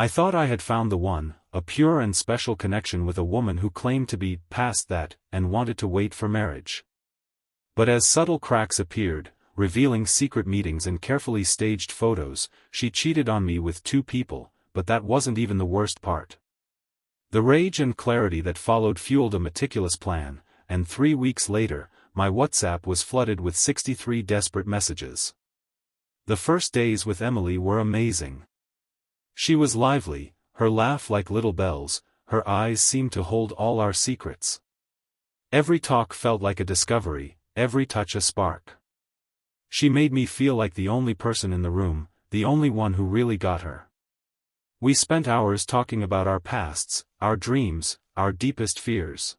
I thought I had found the one, a pure and special connection with a woman who claimed to be past that and wanted to wait for marriage. But as subtle cracks appeared, revealing secret meetings and carefully staged photos, she cheated on me with 2 people, but that wasn't even the worst part. The rage and clarity that followed fueled a meticulous plan, and 3 weeks later, my WhatsApp was flooded with 63 desperate messages. The first days with Emily were amazing. She was lively, her laugh like little bells, her eyes seemed to hold all our secrets. Every talk felt like a discovery, every touch a spark. She made me feel like the only person in the room, the only one who really got her. We spent hours talking about our pasts, our dreams, our deepest fears.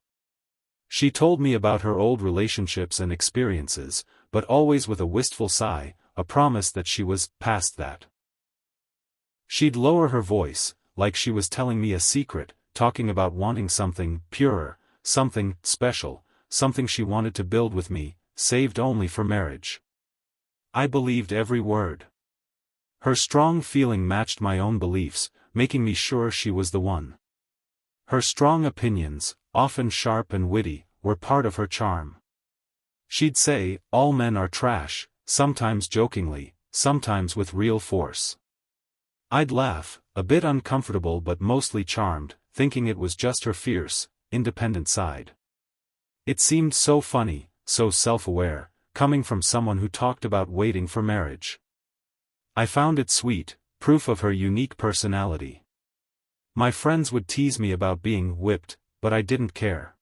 She told me about her old relationships and experiences, but always with a wistful sigh, a promise that she was past that. She'd lower her voice, like she was telling me a secret, talking about wanting something purer, something special, something she wanted to build with me, saved only for marriage. I believed every word. Her strong feeling matched my own beliefs, making me sure she was the one. Her strong opinions, often sharp and witty, were part of her charm. She'd say, "All men are trash," sometimes jokingly, sometimes with real force. I'd laugh, a bit uncomfortable but mostly charmed, thinking it was just her fierce, independent side. It seemed so funny, so self-aware, coming from someone who talked about waiting for marriage. I found it sweet, proof of her unique personality. My friends would tease me about being whipped, but I didn't care.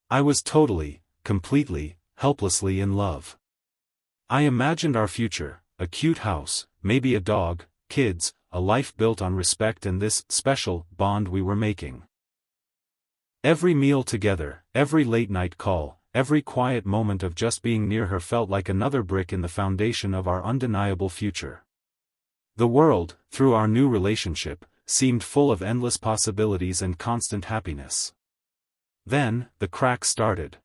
I was totally, completely, helplessly in love. I imagined our future, a cute house, maybe a dog, kids, a life built on respect and this special bond we were making. Every meal together, every late-night call, every quiet moment of just being near her felt like another brick in the foundation of our undeniable future. The world, through our new relationship, seemed full of endless possibilities and constant happiness. Then, the cracks started.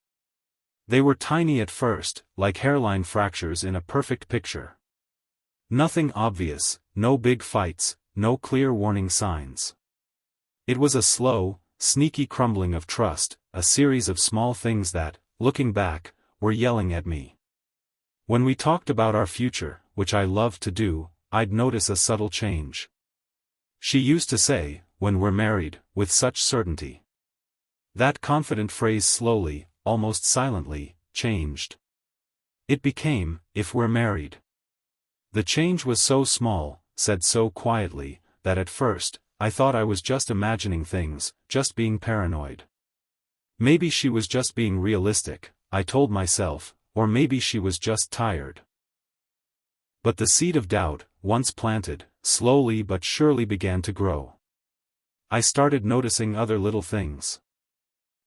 They were tiny at first, like hairline fractures in a perfect picture. Nothing obvious, no big fights, no clear warning signs. It was a slow, sneaky crumbling of trust, a series of small things that, looking back, were yelling at me. When we talked about our future, which I loved to do, I'd notice a subtle change. She used to say, "When we're married," with such certainty. That confident phrase slowly, almost silently, changed. It became, "If we're married." The change was so small, said so quietly, that at first, I thought I was just imagining things, just being paranoid. Maybe she was just being realistic, I told myself, or maybe she was just tired. But the seed of doubt, once planted, slowly but surely began to grow. I started noticing other little things.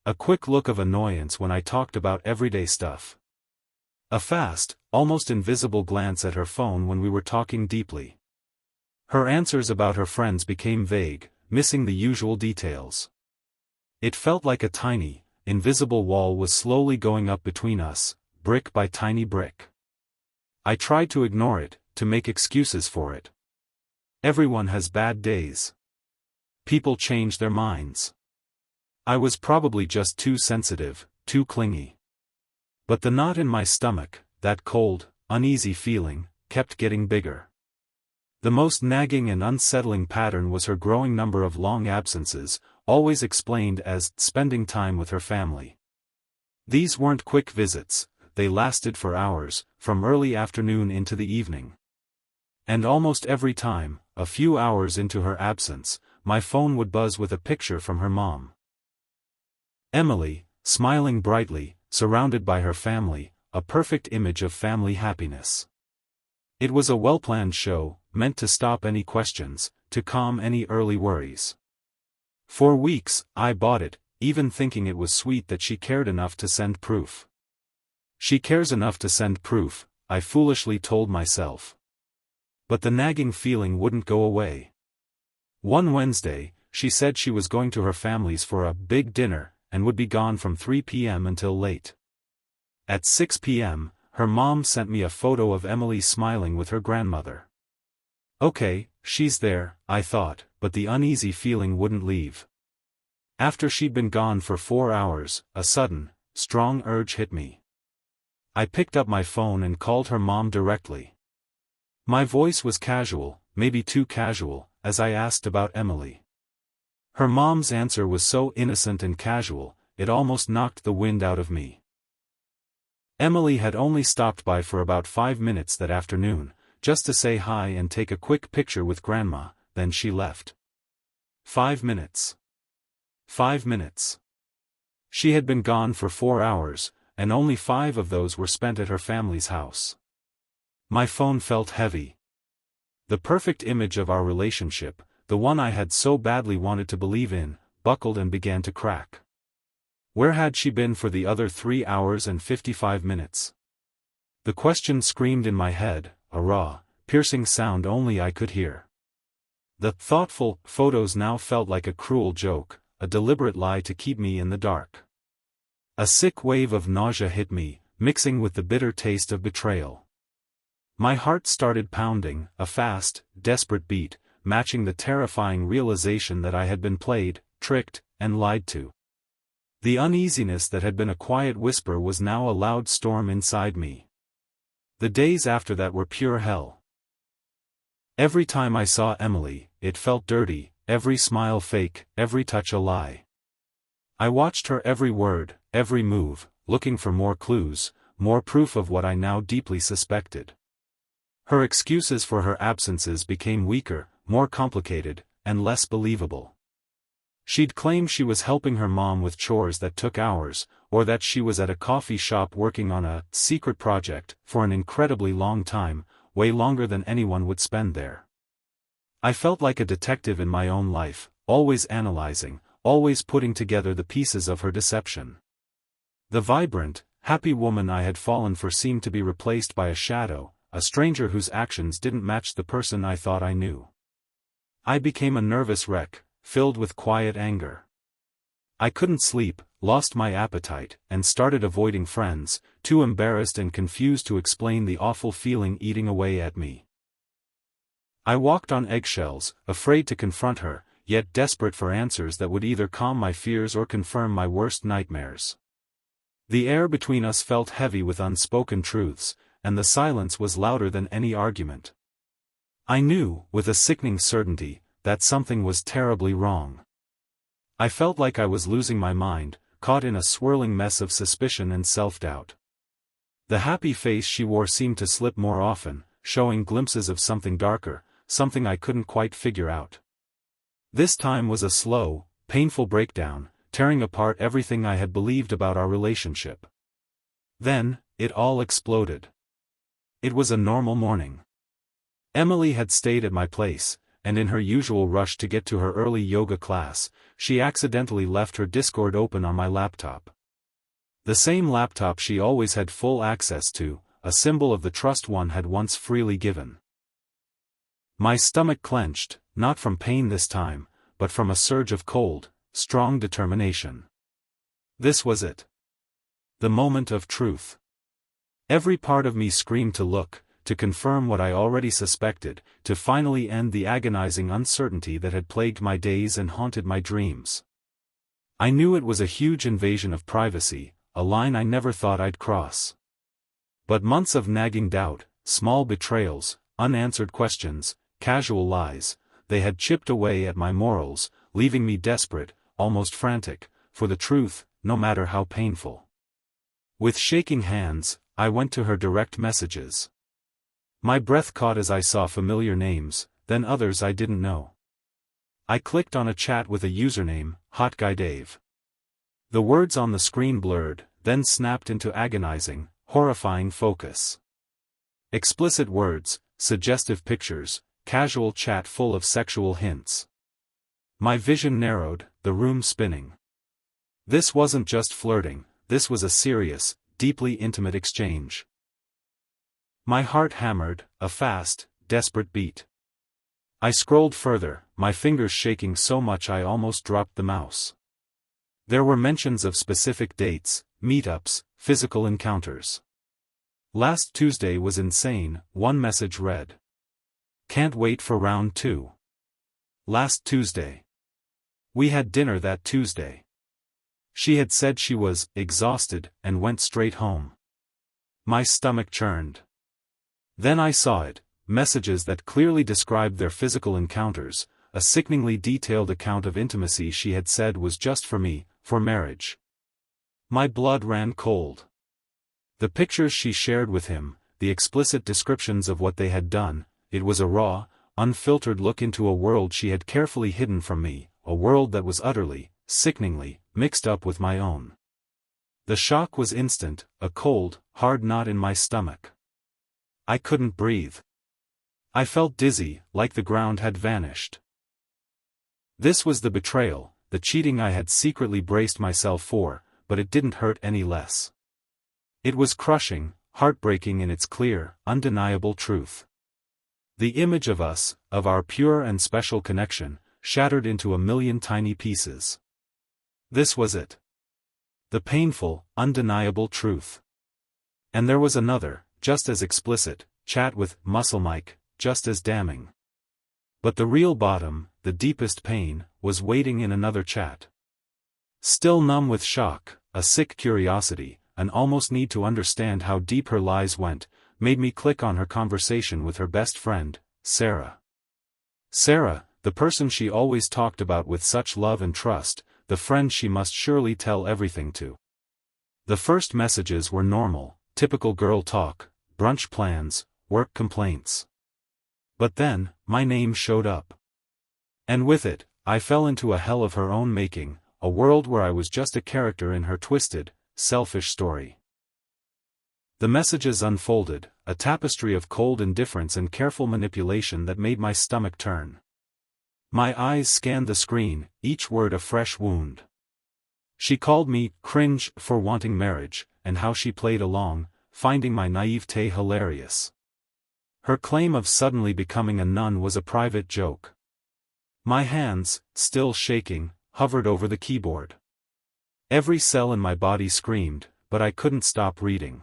A quick look of annoyance when I talked about everyday stuff. A fast, almost invisible glance at her phone when we were talking deeply. Her answers about her friends became vague, missing the usual details. It felt like a tiny, invisible wall was slowly going up between us, brick by tiny brick. I tried to ignore it, to make excuses for it. Everyone has bad days. People change their minds. I was probably just too sensitive, too clingy. But the knot in my stomach, that cold, uneasy feeling, kept getting bigger. The most nagging and unsettling pattern was her growing number of long absences, always explained as spending time with her family. These weren't quick visits, they lasted for hours, from early afternoon into the evening. And almost every time, a few hours into her absence, my phone would buzz with a picture from her mom. Emily, smiling brightly, surrounded by her family, a perfect image of family happiness. It was a well-planned show, meant to stop any questions, to calm any early worries. For weeks, I bought it, even thinking it was sweet that she cared enough to send proof. She cares enough to send proof, I foolishly told myself. But the nagging feeling wouldn't go away. One Wednesday, she said she was going to her family's for a big dinner, and would be gone from 3 p.m. until late. At 6 p.m., her mom sent me a photo of Emily smiling with her grandmother. Okay, she's there, I thought, but the uneasy feeling wouldn't leave. After she'd been gone for 4 hours, a sudden, strong urge hit me. I picked up my phone and called her mom directly. My voice was casual, maybe too casual, as I asked about Emily. Her mom's answer was so innocent and casual, it almost knocked the wind out of me. Emily had only stopped by for about 5 minutes that afternoon, just to say hi and take a quick picture with Grandma, then she left. 5 minutes. 5 minutes. She had been gone for 4 hours, and only 5 of those were spent at her family's house. My phone felt heavy. The perfect image of our relationship, the one I had so badly wanted to believe in, buckled and began to crack. Where had she been for the other 3 hours and 55 minutes? The question screamed in my head, a raw, piercing sound only I could hear. The thoughtful photos now felt like a cruel joke, a deliberate lie to keep me in the dark. A sick wave of nausea hit me, mixing with the bitter taste of betrayal. My heart started pounding, a fast, desperate beat, matching the terrifying realization that I had been played, tricked, and lied to. The uneasiness that had been a quiet whisper was now a loud storm inside me. The days after that were pure hell. Every time I saw Emily, it felt dirty, every smile fake, every touch a lie. I watched her every word, every move, looking for more clues, more proof of what I now deeply suspected. Her excuses for her absences became weaker, more complicated, and less believable. She'd claim she was helping her mom with chores that took hours, or that she was at a coffee shop working on a secret project for an incredibly long time, way longer than anyone would spend there. I felt like a detective in my own life, always analyzing, always putting together the pieces of her deception. The vibrant, happy woman I had fallen for seemed to be replaced by a shadow, a stranger whose actions didn't match the person I thought I knew. I became a nervous wreck, filled with quiet anger. I couldn't sleep, lost my appetite, and started avoiding friends, too embarrassed and confused to explain the awful feeling eating away at me. I walked on eggshells, afraid to confront her, yet desperate for answers that would either calm my fears or confirm my worst nightmares. The air between us felt heavy with unspoken truths, and the silence was louder than any argument. I knew, with a sickening certainty, that something was terribly wrong. I felt like I was losing my mind, caught in a swirling mess of suspicion and self-doubt. The happy face she wore seemed to slip more often, showing glimpses of something darker, something I couldn't quite figure out. This time was a slow, painful breakdown, tearing apart everything I had believed about our relationship. Then, it all exploded. It was a normal morning. Emily had stayed at my place, and in her usual rush to get to her early yoga class, she accidentally left her Discord open on my laptop. The same laptop she always had full access to, a symbol of the trust one had once freely given. My stomach clenched, not from pain this time, but from a surge of cold, strong determination. This was it. The moment of truth. Every part of me screamed to look, to confirm what I already suspected, to finally end the agonizing uncertainty that had plagued my days and haunted my dreams. I knew it was a huge invasion of privacy, a line I never thought I'd cross. But months of nagging doubt, small betrayals, unanswered questions, casual lies, they had chipped away at my morals, leaving me desperate, almost frantic, for the truth, no matter how painful. With shaking hands, I went to her direct messages. My breath caught as I saw familiar names, then others I didn't know. I clicked on a chat with a username, Hot Guy Dave. The words on the screen blurred, then snapped into agonizing, horrifying focus. Explicit words, suggestive pictures, casual chat full of sexual hints. My vision narrowed, the room spinning. This wasn't just flirting, this was a serious, deeply intimate exchange. My heart hammered, a fast, desperate beat. I scrolled further, my fingers shaking so much I almost dropped the mouse. There were mentions of specific dates, meetups, physical encounters. Last Tuesday was insane, one message read. Can't wait for round 2. Last Tuesday. We had dinner that Tuesday. She had said she was exhausted and went straight home. My stomach churned. Then I saw it, messages that clearly described their physical encounters, a sickeningly detailed account of intimacy she had said was just for me, for marriage. My blood ran cold. The pictures she shared with him, the explicit descriptions of what they had done, it was a raw, unfiltered look into a world she had carefully hidden from me, a world that was utterly, sickeningly, mixed up with my own. The shock was instant, a cold, hard knot in my stomach. I couldn't breathe. I felt dizzy, like the ground had vanished. This was the betrayal, the cheating I had secretly braced myself for, but it didn't hurt any less. It was crushing, heartbreaking in its clear, undeniable truth. The image of us, of our pure and special connection, shattered into a million tiny pieces. This was it. The painful, undeniable truth. And there was another, just as explicit, chat with Muscle Mike, just as damning. But the real bottom, the deepest pain, was waiting in another chat. Still numb with shock, a sick curiosity, an almost need to understand how deep her lies went, made me click on her conversation with her best friend, Sarah. Sarah, the person she always talked about with such love and trust, the friend she must surely tell everything to. The first messages were normal, typical girl talk, brunch plans, work complaints. But then, my name showed up. And with it, I fell into a hell of her own making, a world where I was just a character in her twisted, selfish story. The messages unfolded, a tapestry of cold indifference and careful manipulation that made my stomach turn. My eyes scanned the screen, each word a fresh wound. She called me cringe for wanting marriage, and how she played along, finding my naivete hilarious. Her claim of suddenly becoming a nun was a private joke. My hands, still shaking, hovered over the keyboard. Every cell in my body screamed, but I couldn't stop reading.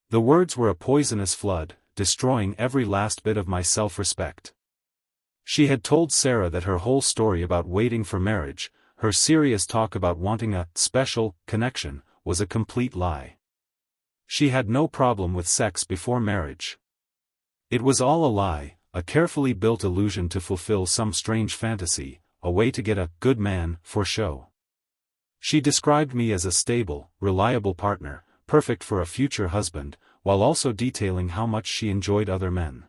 The words were a poisonous flood, destroying every last bit of my self-respect. She had told Sarah that her whole story about waiting for marriage, her serious talk about wanting a special connection, was a complete lie. She had no problem with sex before marriage. It was all a lie, a carefully built illusion to fulfill some strange fantasy, a way to get a good man for show. She described me as a stable, reliable partner, perfect for a future husband, while also detailing how much she enjoyed other men.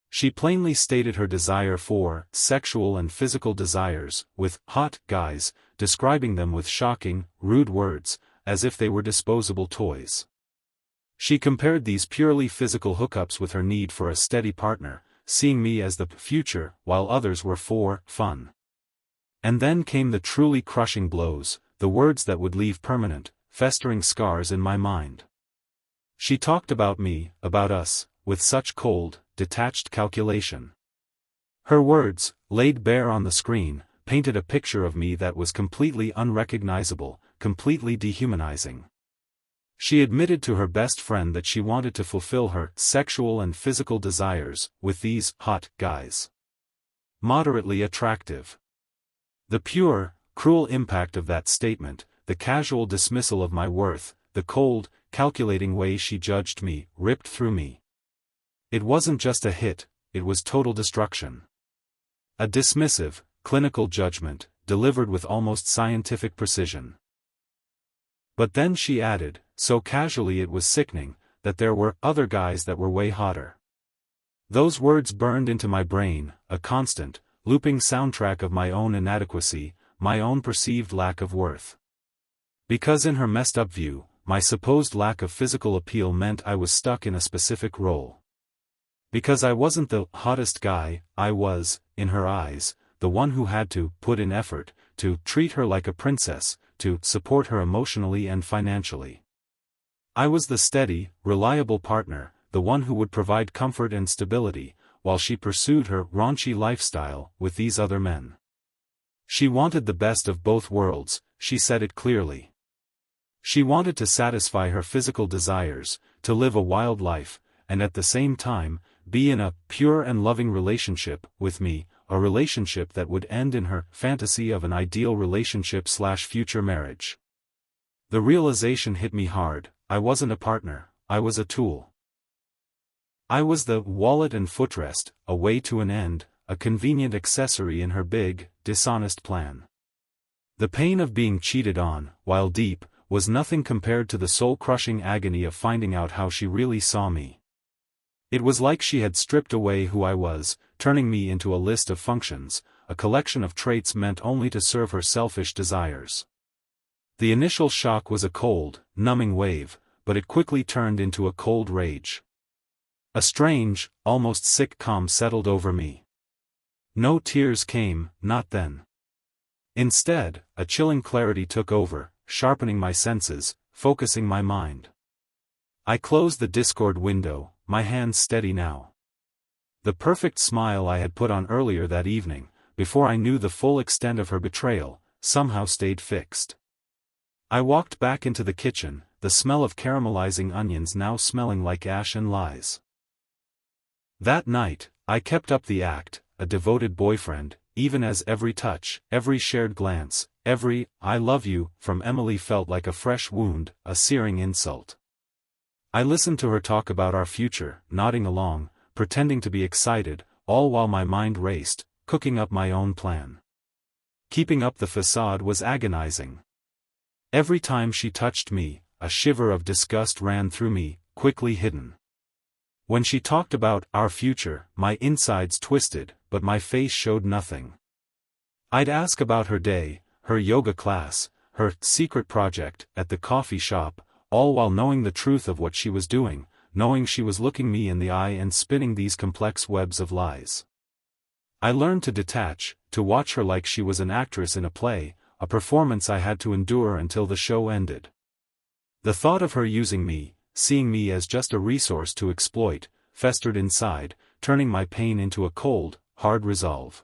She plainly stated her desire for sexual and physical desires, with hot guys, describing them with shocking, rude words, as if they were disposable toys. She compared these purely physical hookups with her need for a steady partner, seeing me as the future, while others were for fun. And then came the truly crushing blows, the words that would leave permanent, festering scars in my mind. She talked about me, about us, with such cold, detached calculation. Her words, laid bare on the screen, painted a picture of me that was completely unrecognizable, completely dehumanizing. She admitted to her best friend that she wanted to fulfill her sexual and physical desires with these hot guys. Moderately attractive. The pure, cruel impact of that statement, the casual dismissal of my worth, the cold, calculating way she judged me, ripped through me. It wasn't just a hit, it was total destruction. A dismissive, clinical judgment, delivered with almost scientific precision. But then she added, so casually it was sickening, that there were other guys that were way hotter. Those words burned into my brain, a constant, looping soundtrack of my own inadequacy, my own perceived lack of worth. Because in her messed up view, my supposed lack of physical appeal meant I was stuck in a specific role. Because I wasn't the hottest guy, I was, in her eyes, the one who had to put in effort, to treat her like a princess, to support her emotionally and financially. I was the steady, reliable partner, the one who would provide comfort and stability, while she pursued her raunchy lifestyle with these other men. She wanted the best of both worlds, she said it clearly. She wanted to satisfy her physical desires, to live a wild life, and at the same time, be in a pure and loving relationship with me, a relationship that would end in her fantasy of an ideal relationship/future marriage. The realization hit me hard. I wasn't a partner, I was a tool. I was the wallet and footrest, a way to an end, a convenient accessory in her big, dishonest plan. The pain of being cheated on, while deep, was nothing compared to the soul-crushing agony of finding out how she really saw me. It was like she had stripped away who I was, turning me into a list of functions, a collection of traits meant only to serve her selfish desires. The initial shock was a cold, numbing wave, but it quickly turned into a cold rage. A strange, almost sick calm settled over me. No tears came, not then. Instead, a chilling clarity took over, sharpening my senses, focusing my mind. I closed the Discord window, my hands steady now. The perfect smile I had put on earlier that evening, before I knew the full extent of her betrayal, somehow stayed fixed. I walked back into the kitchen, the smell of caramelizing onions now smelling like ash and lies. That night, I kept up the act, a devoted boyfriend, even as every touch, every shared glance, every "I love you" from Emily felt like a fresh wound, a searing insult. I listened to her talk about our future, nodding along, pretending to be excited, all while my mind raced, cooking up my own plan. Keeping up the facade was agonizing. Every time she touched me, a shiver of disgust ran through me, quickly hidden. When she talked about our future, my insides twisted, but my face showed nothing. I'd ask about her day, her yoga class, her secret project at the coffee shop, all while knowing the truth of what she was doing, knowing she was looking me in the eye and spinning these complex webs of lies. I learned to detach, to watch her like she was an actress in a play, a performance I had to endure until the show ended. The thought of her using me, seeing me as just a resource to exploit, festered inside, turning my pain into a cold, hard resolve.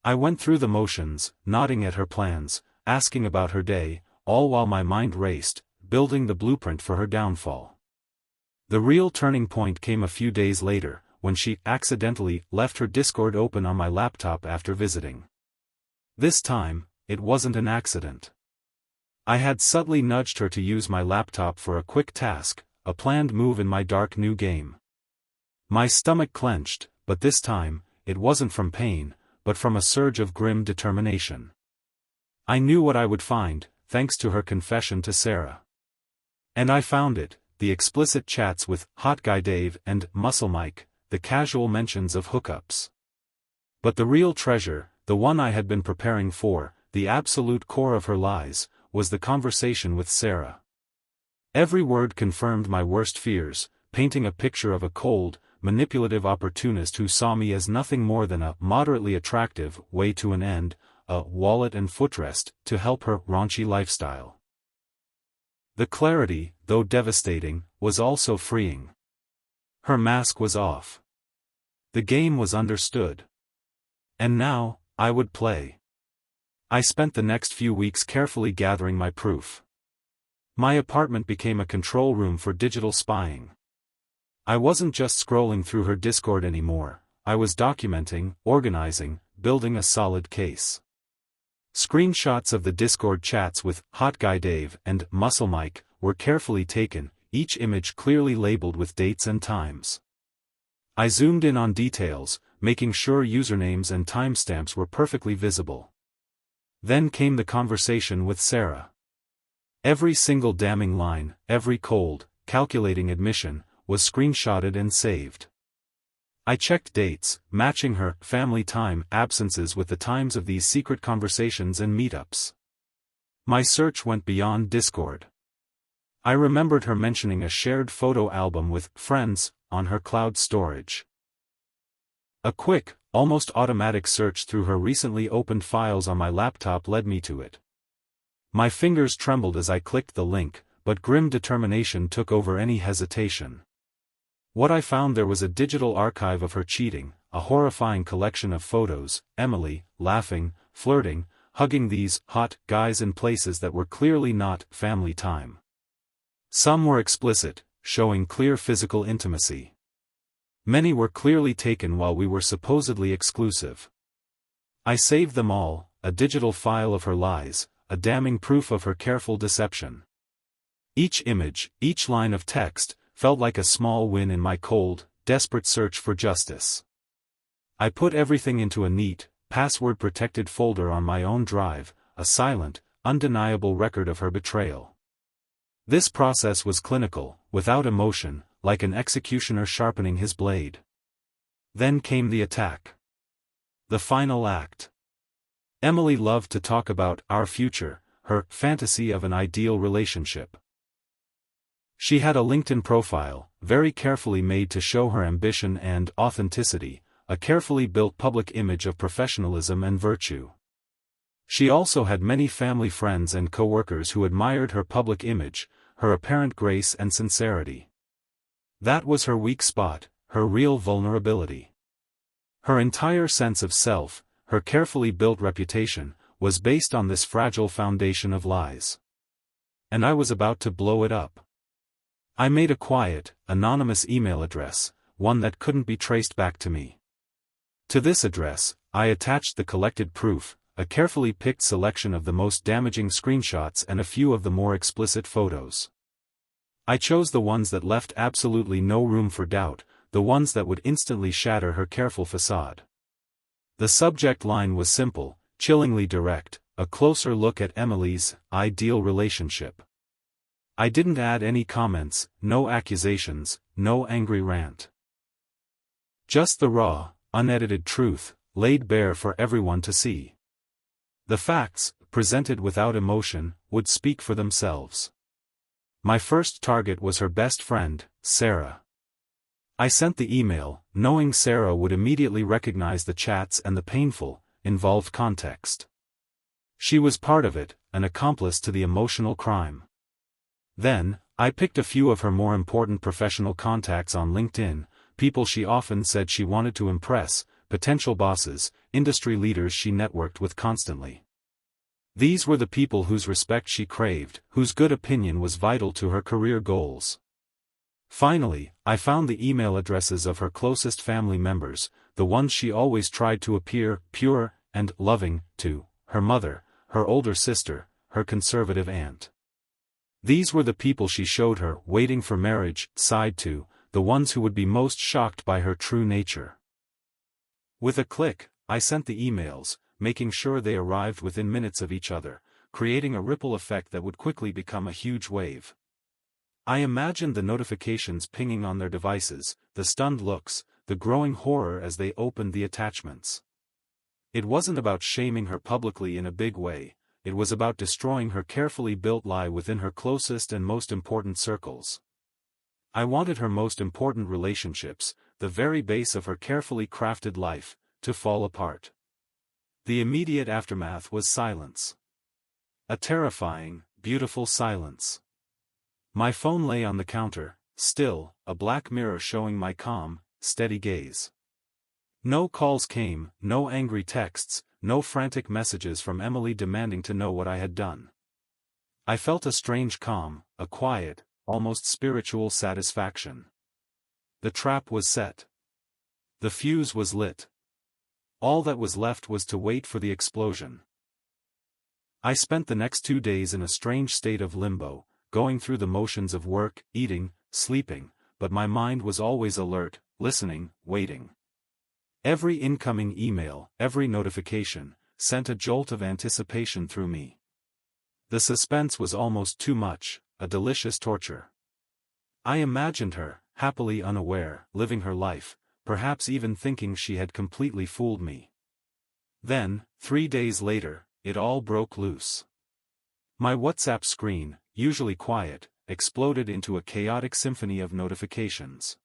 I went through the motions, nodding at her plans, asking about her day, all while my mind raced, building the blueprint for her downfall. The real turning point came a few days later, when she accidentally left her Discord open on my laptop after visiting. This time, it wasn't an accident. I had subtly nudged her to use my laptop for a quick task, a planned move in my dark new game. My stomach clenched, but this time, it wasn't from pain, but from a surge of grim determination. I knew what I would find, thanks to her confession to Sarah. And I found it, the explicit chats with Hot Guy Dave and Muscle Mike, the casual mentions of hookups. But the real treasure, the one I had been preparing for, the absolute core of her lies, was the conversation with Sarah. Every word confirmed my worst fears, painting a picture of a cold, manipulative opportunist who saw me as nothing more than a moderately attractive way to an end, a wallet and footrest to help her raunchy lifestyle. The clarity, though devastating, was also freeing. Her mask was off. The game was understood. And now, I would play. I spent the next few weeks carefully gathering my proof. My apartment became a control room for digital spying. I wasn't just scrolling through her Discord anymore, I was documenting, organizing, building a solid case. Screenshots of the Discord chats with Hot Guy Dave and Muscle Mike were carefully taken, each image clearly labeled with dates and times. I zoomed in on details, making sure usernames and timestamps were perfectly visible. Then came the conversation with Sarah. Every single damning line, every cold, calculating admission, was screenshotted and saved. I checked dates, matching her family time absences with the times of these secret conversations and meetups. My search went beyond Discord. I remembered her mentioning a shared photo album with friends on her cloud storage. A quick, almost automatic search through her recently opened files on my laptop led me to it. My fingers trembled as I clicked the link, but grim determination took over any hesitation. What I found there was a digital archive of her cheating, a horrifying collection of photos, Emily, laughing, flirting, hugging these hot guys in places that were clearly not family time. Some were explicit, showing clear physical intimacy. Many were clearly taken while we were supposedly exclusive. I saved them all, a digital file of her lies, a damning proof of her careful deception. Each image, each line of text, felt like a small win in my cold, desperate search for justice. I put everything into a neat, password-protected folder on my own drive, a silent, undeniable record of her betrayal. This process was clinical, without emotion, like an executioner sharpening his blade. Then came the attack. The final act. Emily loved to talk about our future, her fantasy of an ideal relationship. She had a LinkedIn profile, very carefully made to show her ambition and authenticity, a carefully built public image of professionalism and virtue. She also had many family friends and co-workers who admired her public image, her apparent grace and sincerity. That was her weak spot, her real vulnerability. Her entire sense of self, her carefully built reputation, was based on this fragile foundation of lies. And I was about to blow it up. I made a quiet, anonymous email address, one that couldn't be traced back to me. To this address, I attached the collected proof, a carefully picked selection of the most damaging screenshots and a few of the more explicit photos. I chose the ones that left absolutely no room for doubt, the ones that would instantly shatter her careful facade. The subject line was simple, chillingly direct, a closer look at Emily's ideal relationship. I didn't add any comments, no accusations, no angry rant. Just the raw, unedited truth, laid bare for everyone to see. The facts, presented without emotion, would speak for themselves. My first target was her best friend, Sarah. I sent the email, knowing Sarah would immediately recognize the chats and the painful, involved context. She was part of it, an accomplice to the emotional crime. Then, I picked a few of her more important professional contacts on LinkedIn, people she often said she wanted to impress, potential bosses, industry leaders she networked with constantly. These were the people whose respect she craved, whose good opinion was vital to her career goals. Finally, I found the email addresses of her closest family members, the ones she always tried to appear pure and loving to, her mother, her older sister, her conservative aunt. These were the people she showed her waiting for marriage side to, the ones who would be most shocked by her true nature. With a click, I sent the emails, making sure they arrived within minutes of each other, creating a ripple effect that would quickly become a huge wave. I imagined the notifications pinging on their devices, the stunned looks, the growing horror as they opened the attachments. It wasn't about shaming her publicly in a big way, it was about destroying her carefully built lie within her closest and most important circles. I wanted her most important relationships, the very base of her carefully crafted life, to fall apart. The immediate aftermath was silence. A terrifying, beautiful silence. My phone lay on the counter, still, a black mirror showing my calm, steady gaze. No calls came, no angry texts, no frantic messages from Emily demanding to know what I had done. I felt a strange calm, a quiet, almost spiritual satisfaction. The trap was set. The fuse was lit. All that was left was to wait for the explosion. I spent the next 2 days in a strange state of limbo, going through the motions of work, eating, sleeping, but my mind was always alert, listening, waiting. Every incoming email, every notification, sent a jolt of anticipation through me. The suspense was almost too much, a delicious torture. I imagined her, happily unaware, living her life, perhaps even thinking she had completely fooled me. Then, 3 days later, it all broke loose. My WhatsApp screen, usually quiet, exploded into a chaotic symphony of notifications.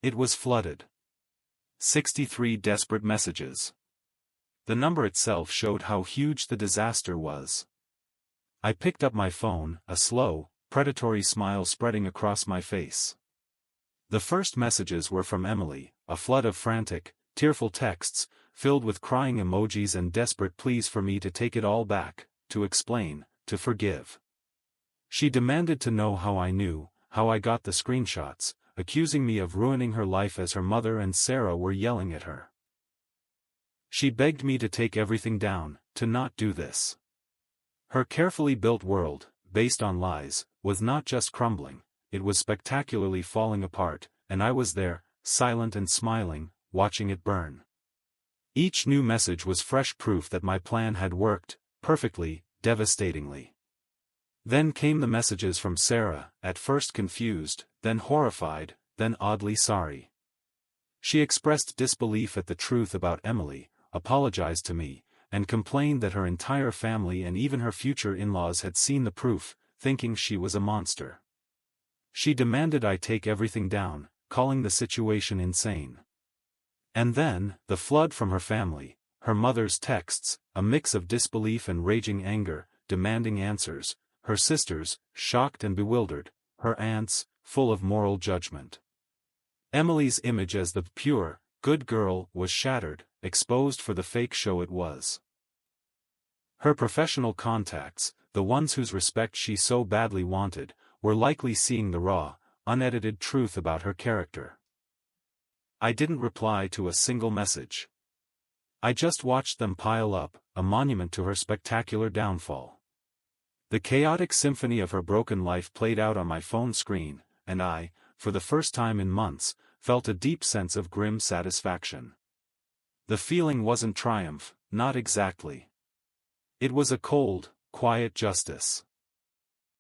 It was flooded. 63 desperate messages. The number itself showed how huge the disaster was. I picked up my phone, a slow, predatory smile spreading across my face. The first messages were from Emily, a flood of frantic, tearful texts, filled with crying emojis and desperate pleas for me to take it all back, to explain, to forgive. She demanded to know how I knew, how I got the screenshots, accusing me of ruining her life as her mother and Sarah were yelling at her. She begged me to take everything down, to not do this. Her carefully built world, based on lies, was not just crumbling, it was spectacularly falling apart, and I was there, silent and smiling, watching it burn. Each new message was fresh proof that my plan had worked, perfectly, devastatingly. Then came the messages from Sarah, at first confused, then horrified, then oddly sorry. She expressed disbelief at the truth about Emily, apologized to me, and complained that her entire family and even her future in-laws had seen the proof, thinking she was a monster. She demanded I take everything down, calling the situation insane. And then, the flood from her family, her mother's texts, a mix of disbelief and raging anger, demanding answers, her sisters, shocked and bewildered, her aunts, full of moral judgment. Emily's image as the pure, good girl was shattered, exposed for the fake show it was. Her professional contacts, the ones whose respect she so badly wanted, were likely seeing the raw, unedited truth about her character. I didn't reply to a single message. I just watched them pile up, a monument to her spectacular downfall. The chaotic symphony of her broken life played out on my phone screen, and I, for the first time in months, felt a deep sense of grim satisfaction. The feeling wasn't triumph, not exactly. It was a cold, quiet justice.